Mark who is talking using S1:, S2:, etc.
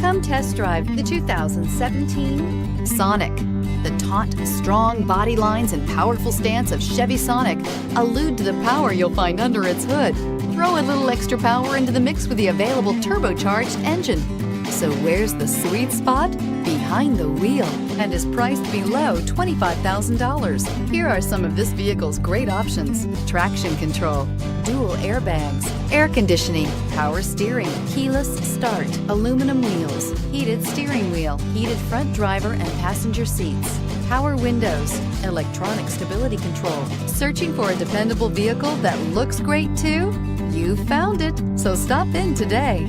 S1: Come test drive the 2017 Sonic. The taut, strong body lines and powerful stance of Chevy Sonic allude to the power you'll find under its hood. Throw a little extra power into the mix with the available turbocharged engine. So where's the sweet spot? Behind the wheel, and is priced below $25,000. Here are some of this vehicle's great options: traction control, dual airbags, air conditioning, power steering, keyless start, aluminum wheels, heated steering wheel, heated front driver and passenger seats, power windows, electronic stability control. Searching for a dependable vehicle that looks great too? You found it, so stop in today.